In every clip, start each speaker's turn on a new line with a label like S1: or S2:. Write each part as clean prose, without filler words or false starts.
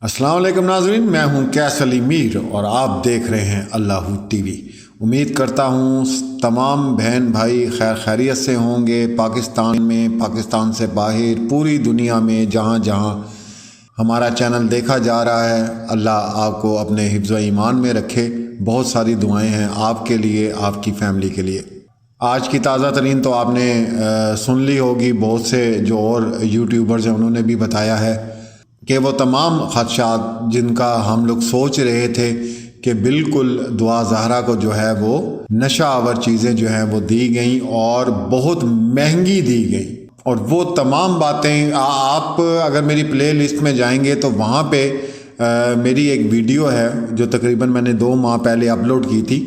S1: السلام علیکم ناظرین، میں ہوں کیس علی میر اور آپ دیکھ رہے ہیں اللہ ٹی وی۔ امید کرتا ہوں تمام بہن بھائی خیر خیریت سے ہوں گے۔ پاکستان میں، پاکستان سے باہر، پوری دنیا میں جہاں جہاں ہمارا چینل دیکھا جا رہا ہے، اللہ آپ کو اپنے حفظ و ایمان میں رکھے۔ بہت ساری دعائیں ہیں آپ کے لیے، آپ کی فیملی کے لیے۔ آج کی تازہ ترین تو آپ نے سن لی ہوگی، بہت سے جو اور یوٹیوبرز ہیں انہوں نے بھی بتایا ہے کہ وہ تمام خدشات جن کا ہم لوگ سوچ رہے تھے کہ بالکل دعا زہرا کو جو ہے وہ نشہ آور چیزیں جو ہیں وہ دی گئیں اور بہت مہنگی دی گئیں، اور وہ تمام باتیں آپ اگر میری پلے لسٹ میں جائیں گے تو وہاں پہ میری ایک ویڈیو ہے جو تقریباً میں نے 2 ماہ پہلے اپلوڈ کی تھی،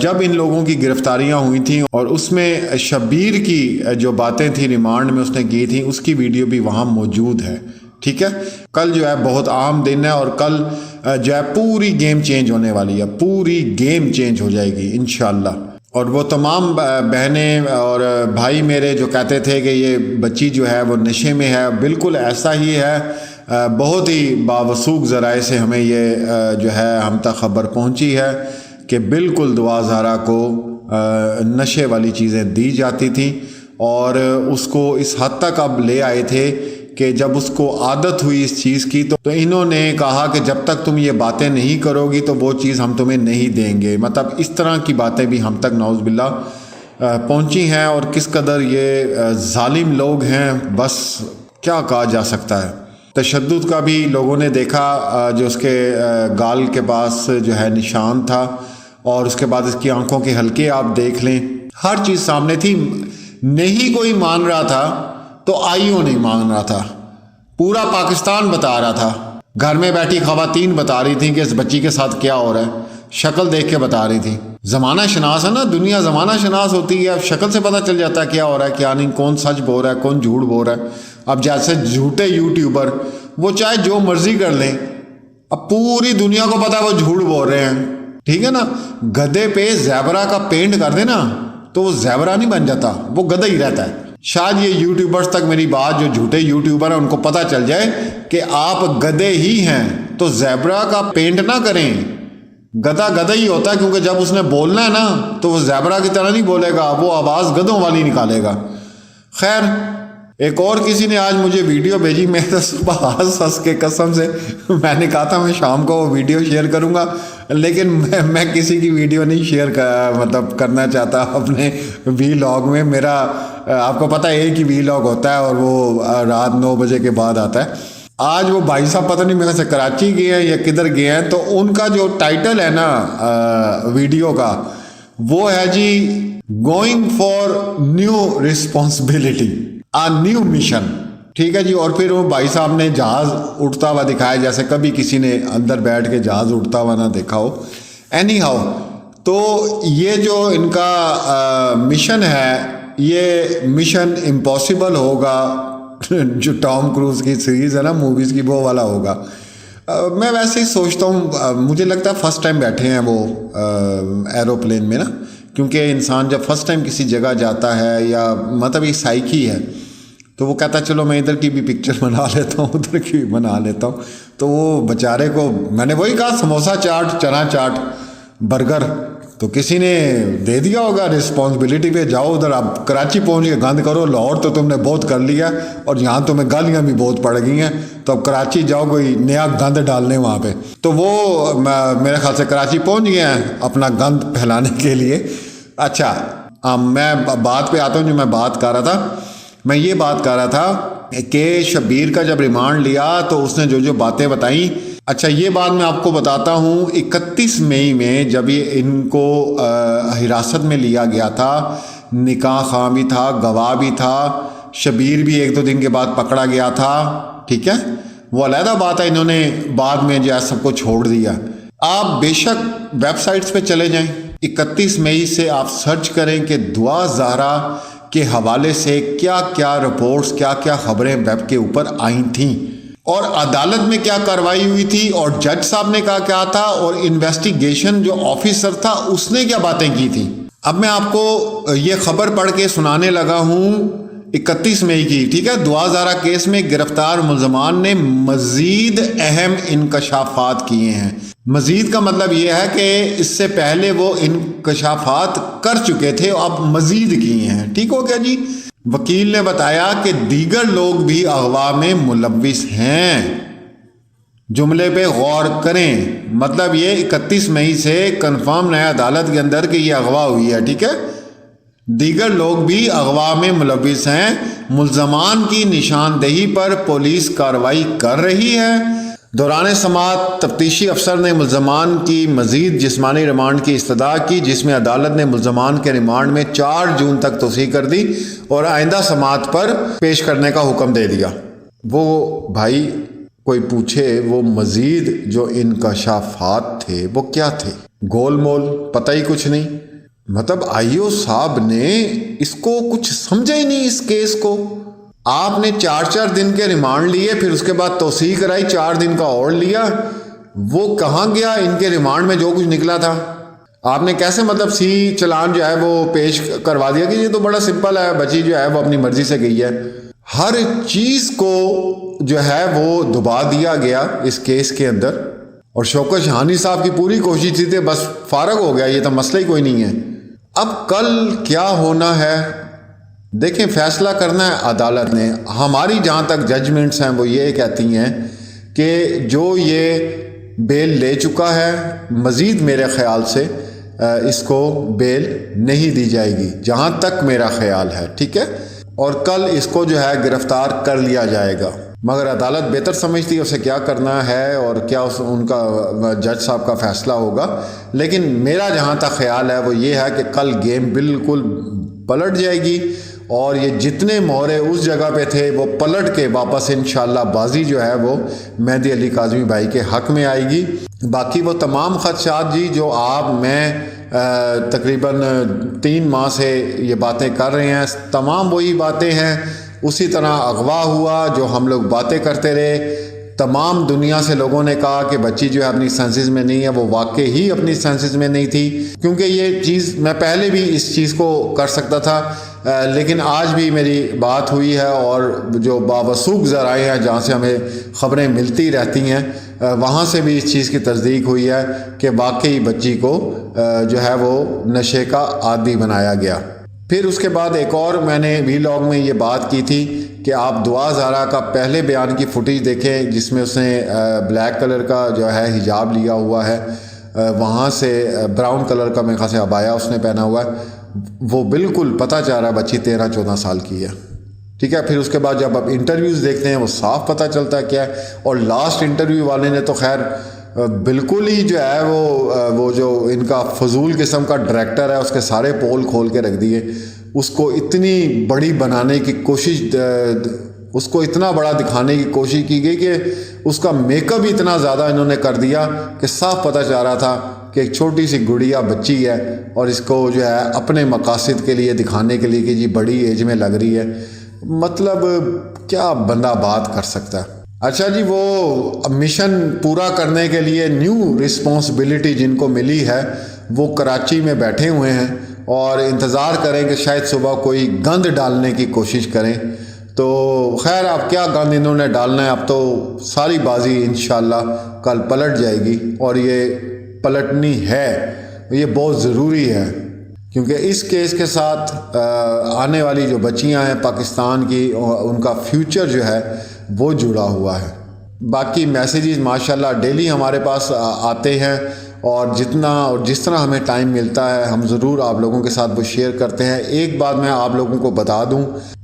S1: جب ان لوگوں کی گرفتاریاں ہوئی تھیں، اور اس میں شبیر کی جو باتیں تھیں ریمانڈ میں اس نے کی تھیں، اس کی ویڈیو بھی وہاں موجود ہے۔ ٹھیک ہے، کل جو ہے بہت اہم دن ہے، اور کل جو ہے پوری گیم چینج ہونے والی ہے، پوری گیم چینج ہو جائے گی انشاءاللہ۔ اور وہ تمام بہنیں اور بھائی میرے جو کہتے تھے کہ یہ بچی جو ہے وہ نشے میں ہے، بالکل ایسا ہی ہے۔ بہت ہی باوثوق ذرائع سے ہمیں یہ جو ہے ہم تک خبر پہنچی ہے کہ بالکل دعا زہرا کو نشے والی چیزیں دی جاتی تھیں، اور اس کو اس حد تک اب لے آئے تھے کہ جب اس کو عادت ہوئی اس چیز کی تو انہوں نے کہا کہ جب تک تم یہ باتیں نہیں کرو گی تو وہ چیز ہم تمہیں نہیں دیں گے۔ مطلب اس طرح کی باتیں بھی ہم تک نعوذ باللہ پہنچی ہیں، اور کس قدر یہ ظالم لوگ ہیں بس کیا کہا جا سکتا ہے۔ تشدد کا بھی لوگوں نے دیکھا، جو اس کے گال کے پاس جو ہے نشان تھا، اور اس کے بعد اس کی آنکھوں کے حلقے آپ دیکھ لیں، ہر چیز سامنے تھی۔ نہیں کوئی مان رہا تھا تو آئیو نہیں مان رہا تھا، پورا پاکستان بتا رہا تھا، گھر میں بیٹھی خواتین بتا رہی تھیں کہ اس بچی کے ساتھ کیا ہو رہا ہے، شکل دیکھ کے بتا رہی تھی۔ زمانہ شناس ہے نا، دنیا زمانہ شناس ہوتی ہے، اب شکل سے پتہ چل جاتا ہے کیا ہو رہا ہے کیا نہیں، کون سچ بول رہا ہے کون جھوٹ بول رہا ہے۔ اب جیسے جھوٹے یوٹیوبر وہ چاہے جو مرضی کر لیں، اب پوری دنیا کو پتا ہے وہ جھوٹ بول رہے ہیں، ٹھیک ہے نا۔ گدھے پہ زیبرا کا پینٹ کر دے نا تو وہ زیبرا نہیں بن جاتا، وہ گدھا ہی رہتا ہے۔ شاید یہ یوٹیوبرز تک میری بات، جو جھوٹے یوٹیوبر ہیں ان کو پتہ چل جائے کہ آپ گدھے ہی ہیں تو زیبرا کا پینٹ نہ کریں۔ گدھا گدھا ہی ہوتا ہے، کیونکہ جب اس نے بولنا ہے نا تو وہ زیبرا کی طرح نہیں بولے گا، وہ آواز گدھوں والی نکالے گا۔ خیر، ایک اور کسی نے آج مجھے ویڈیو بھیجی، میں تو صبح ہنس کے قسم سے میں نے کہا تھا میں شام کو وہ ویڈیو شیئر کروں گا، لیکن میں کسی کی ویڈیو نہیں شیئر کرنا چاہتا اپنے وی لاگ میں۔ میرا آپ کو پتہ ہے ایک ہی وی لاگ ہوتا ہے، اور وہ رات 9 بجے کے بعد آتا ہے۔ آج وہ بھائی صاحب پتہ نہیں میرے سے کراچی گئے ہیں یا کدھر گئے ہیں، تو ان کا جو ٹائٹل ہے نا ویڈیو کا، وہ ہے جی going for new responsibility, new mission, ٹھیک ہے جی۔ اور پھر وہ بھائی صاحب نے جہاز اٹھتا ہوا دکھایا، جیسے کبھی کسی نے اندر بیٹھ کے جہاز اٹھتا ہوا نہ دیکھا ہو۔ اینی ہاؤ، تو یہ جو ان کا مشن ہے، یہ مشن امپاسبل ہوگا، جو ٹام کروز کی سیریز ہے نا موویز کی، وہ والا ہوگا۔ میں ویسے ہی سوچتا ہوں، مجھے لگتا ہے فرسٹ ٹائم بیٹھے ہیں وہ ایروپلین میں نا، کیونکہ انسان جب فرسٹ ٹائم کسی جگہ جاتا ہے، یا مطلب یہ سائیکی ہے، تو وہ کہتا ہے چلو میں ادھر کی بھی پکچر بنا لیتا ہوں، ادھر کی بھی بنا لیتا ہوں۔ تو وہ بیچارے کو میں نے وہی کہا، سموسہ چاٹ، چنا چاٹ، برگر، تو کسی نے دے دیا ہوگا رسپانسبلٹی پہ، جاؤ ادھر، آپ کراچی پہنچ کے گند کرو، لاہور تو تم نے بہت کر لیا اور یہاں تمہیں گالیاں بھی بہت پڑ گئی ہیں، تو اب کراچی جاؤ کوئی نیا گند ڈالنے وہاں پہ۔ تو وہ میرے خیال سے کراچی پہنچ گئے ہیں اپنا گند پھیلانے کے لیے۔ اچھا، میں بات پہ آتا ہوں جو میں بات کر رہا تھا۔ میں یہ بات کر رہا تھا کہ شبیر کا جب ریمانڈ لیا تو اس نے جو باتیں بتائیں، اچھا یہ بات میں آپ کو بتاتا ہوں، 31 مئی میں جب یہ ان کو حراست میں لیا گیا تھا، نکاح خواہ بھی تھا، گواہ بھی تھا، شبیر بھی 1-2 دن کے بعد پکڑا گیا تھا، ٹھیک ہے، وہ علیحدہ بات ہے، انہوں نے بعد میں جو ہے سب کو چھوڑ دیا۔ آپ بے شک ویب سائٹس پہ چلے جائیں، 31 مئی سے آپ سرچ کریں کہ دعا زہرا کے حوالے سے کیا کیا رپورٹس، کیا کیا خبریں ویب کے اوپر آئی تھیں، اور عدالت میں کیا کارروائی ہوئی تھی، اور جج صاحب نے کہا کیا تھا، اور انویسٹیگیشن جو آفیسر تھا اس نے کیا باتیں کی تھیں۔ اب میں آپ کو یہ خبر پڑھ کے سنانے لگا ہوں 31 مئی کی، ٹھیک ہے، دعا زارہ کیس میں گرفتار ملزمان نے مزید اہم انکشافات کیے ہیں۔ مزید کا مطلب یہ ہے کہ اس سے پہلے وہ انکشافات کر چکے تھے، اب مزید کیے ہیں، ٹھیک ہو گیا جی۔ وکیل نے بتایا کہ دیگر لوگ بھی اغوا میں ملوث ہیں۔ جملے پہ غور کریں، مطلب یہ 31 مئی سے کنفرم نیا عدالت کے اندر کہ یہ اغوا ہوئی ہے، ٹھیک ہے۔ دیگر لوگ بھی اغوا میں ملوث ہیں۔ ملزمان کی نشاندہی پر پولیس کارروائی کر رہی ہے۔ دوران سماعت تفتیشی افسر نے ملزمان کی مزید جسمانی ریمانڈ کی استدعا کی، جس میں عدالت نے ملزمان کے ریمانڈ میں 4 جون تک توسیع کر دی اور آئندہ سماعت پر پیش کرنے کا حکم دے دیا۔ وہ بھائی کوئی پوچھے وہ مزید جو انکشافات تھے وہ کیا تھے؟ گول مول پتہ ہی کچھ نہیں۔ مطلب آئیو صاحب نے اس کو کچھ سمجھا ہی نہیں اس کیس کو۔ آپ نے 4 دن کے ریمانڈ لیے، پھر اس کے بعد توسیع کرائی، 4 دن کا اور لیا، وہ کہاں گیا ان کے ریمانڈ میں جو کچھ نکلا تھا؟ آپ نے کیسے مطلب چلان جو ہے وہ پیش کروا دیا کہ یہ تو بڑا سمپل ہے، بچی جو ہے وہ اپنی مرضی سے گئی ہے۔ ہر چیز کو جو ہے وہ دبا دیا گیا اس کیس کے اندر، اور شوکت شاہانی صاحب کی پوری کوشش تھی بس فارغ ہو گیا، یہ تو مسئلہ ہی کوئی نہیں ہے۔ اب کل کیا ہونا ہے دیکھیں، فیصلہ کرنا ہے عدالت نے۔ ہماری جہاں تک ججمنٹس ہیں وہ یہ کہتی ہیں کہ جو یہ بیل لے چکا ہے، مزید میرے خیال سے اس کو بیل نہیں دی جائے گی، جہاں تک میرا خیال ہے، ٹھیک ہے، اور کل اس کو جو ہے گرفتار کر لیا جائے گا۔ مگر عدالت بہتر سمجھتی ہے اسے کیا کرنا ہے اور کیا ان کا جج صاحب کا فیصلہ ہوگا، لیکن میرا جہاں تک خیال ہے وہ یہ ہے کہ کل گیم بالکل پلٹ جائے گی، اور یہ جتنے مہرے اس جگہ پہ تھے وہ پلٹ کے واپس انشاءاللہ بازی جو ہے وہ مہدی علی کاظمی بھائی کے حق میں آئے گی۔ باقی وہ تمام خدشات جی جو میں تقریباً 3 ماہ سے یہ باتیں کر رہے ہیں، تمام وہی باتیں ہیں۔ اسی طرح اغوا ہوا جو ہم لوگ باتیں کرتے رہے، تمام دنیا سے لوگوں نے کہا کہ بچی جو ہے اپنی سینسز میں نہیں ہے، وہ واقعی ہی اپنی سینسز میں نہیں تھی، کیونکہ یہ چیز میں پہلے بھی اس چیز کو کر سکتا تھا، لیکن آج بھی میری بات ہوئی ہے اور جو باوثوق ذرائع ہیں جہاں سے ہمیں خبریں ملتی رہتی ہیں وہاں سے بھی اس چیز کی تصدیق ہوئی ہے کہ واقعی بچی کو جو ہے وہ نشے کا عادی بنایا گیا۔ پھر اس کے بعد ایک اور میں نے ویلاگ میں یہ بات کی تھی کہ آپ دعا زارہ کا پہلے بیان کی فوٹیج دیکھیں، جس میں اس نے بلیک کلر کا جو ہے حجاب لیا ہوا ہے، وہاں سے براؤن کلر کا میرے خیال سے عبایا اس نے پہنا ہوا ہے، وہ بالکل پتہ چل رہا ہے بچی 13-14 سال کی ہے، ٹھیک ہے۔ پھر اس کے بعد جب آپ انٹرویوز دیکھتے ہیں وہ صاف پتہ چلتا ہے کیا ہے، اور لاسٹ انٹرویو والے نے تو خیر بالکل ہی جو ہے وہ جو ان کا فضول قسم کا ڈائریکٹر ہے اس کے سارے پول کھول کے رکھ دیے، اس کو اتنی بڑی بنانے کی کوشش، اس کو اتنا بڑا دکھانے کی کوشش کی گئی کہ اس کا میک اپ اتنا زیادہ انہوں نے کر دیا کہ صاف پتہ چل رہا تھا کہ ایک چھوٹی سی گڑیا بچی ہے، اور اس کو جو ہے اپنے مقاصد کے لیے دکھانے کے لیے کہ جی بڑی ایج میں لگ رہی ہے۔ مطلب کیا بندہ بات کر سکتا ہے؟ اچھا جی، وہ مشن پورا کرنے کے لیے نیو رسپانسبلٹی جن کو ملی ہے وہ کراچی میں بیٹھے ہوئے ہیں اور انتظار کریں کہ شاید صبح کوئی گند ڈالنے کی کوشش کریں۔ تو خیر اب کیا گند انہوں نے ڈالنا ہے، اب تو ساری بازی انشاءاللہ کل پلٹ جائے گی، اور یہ پلٹنی ہے، یہ بہت ضروری ہے، کیونکہ اس کیس کے ساتھ آنے والی جو بچیاں ہیں پاکستان کی، ان کا فیوچر جو ہے وہ جڑا ہوا ہے۔ باقی میسیجز ماشاءاللہ ڈیلی ہمارے پاس آتے ہیں، اور جتنا اور جس طرح ہمیں ٹائم ملتا ہے ہم ضرور آپ لوگوں کے ساتھ وہ شیئر کرتے ہیں۔ ایک بات میں آپ لوگوں کو بتا دوں،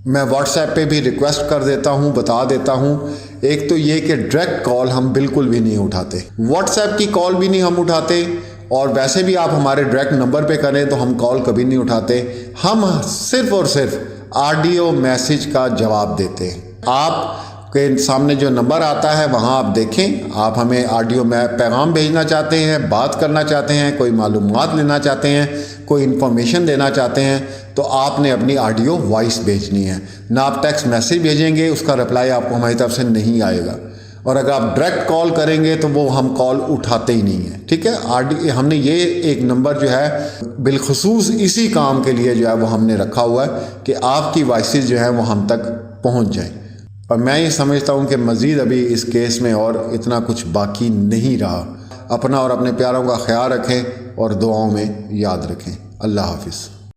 S1: میں واٹس ایپ پہ بھی ریکویسٹ کر دیتا ہوں، بتا دیتا ہوں، ایک تو یہ کہ ڈائریکٹ کال ہم بالکل بھی نہیں اٹھاتے، واٹس ایپ کی کال بھی نہیں ہم اٹھاتے، اور ویسے بھی آپ ہمارے ڈائریکٹ نمبر پہ کریں تو ہم کال کبھی نہیں اٹھاتے، ہم صرف اور صرف آڈیو میسیج کا جواب دیتے ہیں۔ آپ کے سامنے جو نمبر آتا ہے وہاں آپ دیکھیں، آپ ہمیں آڈیو میں پیغام بھیجنا چاہتے ہیں، بات کرنا چاہتے ہیں، کوئی معلومات لینا چاہتے ہیں، کوئی انفارمیشن دینا چاہتے ہیں، تو آپ نے اپنی آڈیو وائس بھیجنی ہے، نہ آپ ٹیکسٹ میسیج بھیجیں گے، اس کا رپلائی آپ کو ہماری طرف سے نہیں آئے گا۔ اور اگر آپ ڈائریکٹ کال کریں گے تو وہ ہم کال اٹھاتے ہی نہیں ہیں، ٹھیک ہے۔ ہم نے یہ ایک نمبر جو ہے بالخصوص اسی کام کے لیے جو ہے وہ ہم نے رکھا ہوا ہے کہ آپ کی وائسز جو ہیں وہ ہم تک پہنچ جائیں۔ اور میں یہ سمجھتا ہوں کہ مزید ابھی اس کیس میں اور اتنا کچھ باقی نہیں رہا۔ اپنا اور اپنے پیاروں کا خیال رکھیں اور دعاؤں میں یاد رکھیں۔ اللہ حافظ۔